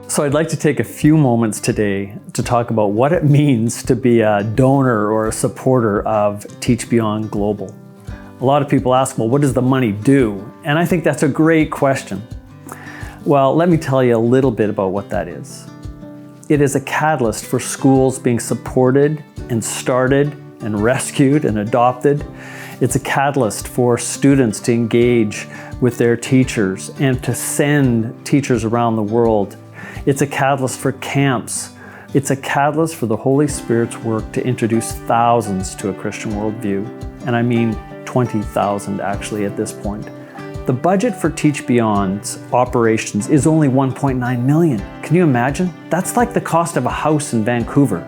So I'd like to take a few moments today to talk about what it means to be a donor or a supporter of TeachBeyond Global. A lot of people ask, well, what does the money do? And I think that's a great question. Well, let me tell you a little bit about what that is. It is a catalyst for schools being supported and started and rescued and adopted. It's a catalyst for students to engage with their teachers and to send teachers around the world. It's a catalyst for camps. It's a catalyst for the Holy Spirit's work to introduce thousands to a Christian worldview. And I mean 20,000 actually at this point. The budget for TeachBeyond's operations is only $1.9 million. Can you imagine? That's like the cost of a house in Vancouver.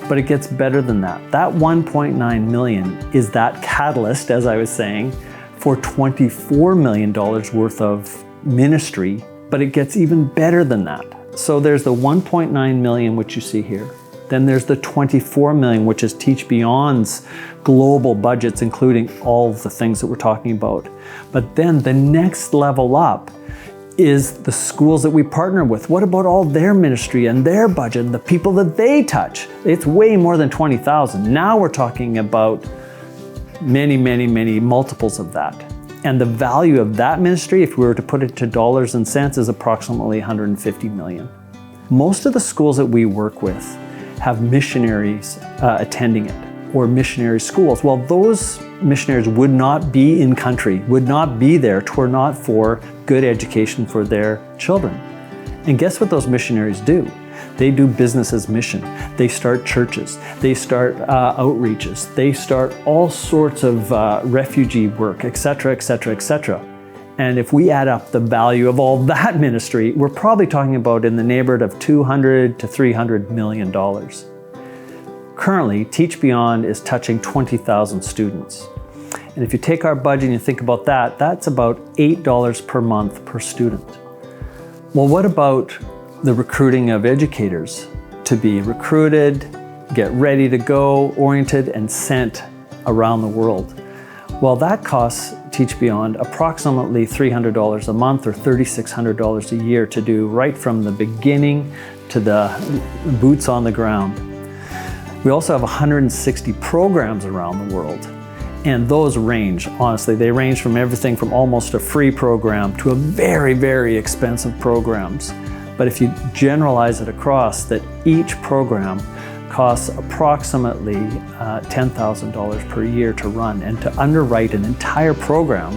But it gets better than that. That $1.9 million is that catalyst, as I was saying, for $24 million worth of ministry, but it gets even better than that. So there's the 1.9 million, which you see here. Then there's the 24 million, which is TeachBeyond's global budgets, including all the things that we're talking about. But then the next level up is the schools that we partner with. What about all their ministry and their budget and the people that they touch? It's way more than 20,000. Now we're talking about many, many, many multiples of that. And the value of that ministry, if we were to put it to dollars and cents, is approximately 150 million. Most of the schools that we work with have missionaries attending it, or missionary schools. Well, those missionaries would not be in country, would not be there, were not for good education for their children. And guess what those missionaries do? They do business as mission. They start churches, they start outreaches, they start all sorts of refugee work, etc., etc., etc. And if we add up the value of all that ministry, we're probably talking about in the neighborhood of $200 to $300 million. Currently, TeachBeyond is touching 20,000 students. And if you take our budget and you think about that, that's about $8 per month per student. Well, what about the recruiting of educators to be recruited, get ready to go, oriented, and sent around the world? Well, that costs TeachBeyond approximately $300 a month or $3,600 a year to do, right from the beginning to the boots on the ground. We also have 160 programs around the world. And those range, honestly, they range from everything from almost a free program to a very, very expensive programs. But if you generalize it across, that each program costs approximately $10,000 per year to run, and to underwrite an entire program,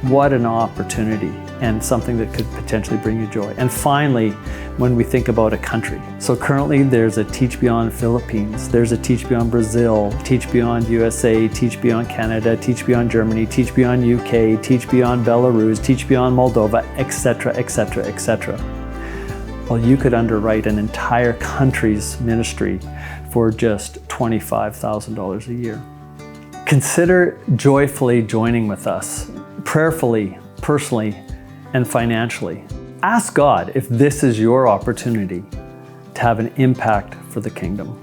what an opportunity and something that could potentially bring you joy. And finally, when we think about a country. So currently there's a TeachBeyond Philippines, there's a TeachBeyond Brazil, TeachBeyond USA, TeachBeyond Canada, TeachBeyond Germany, TeachBeyond UK, TeachBeyond Belarus, TeachBeyond Moldova, etc., etc., etc. Well, you could underwrite an entire country's ministry for just $25,000 a year. Consider joyfully joining with us, prayerfully, personally, and financially. Ask God if this is your opportunity to have an impact for the kingdom.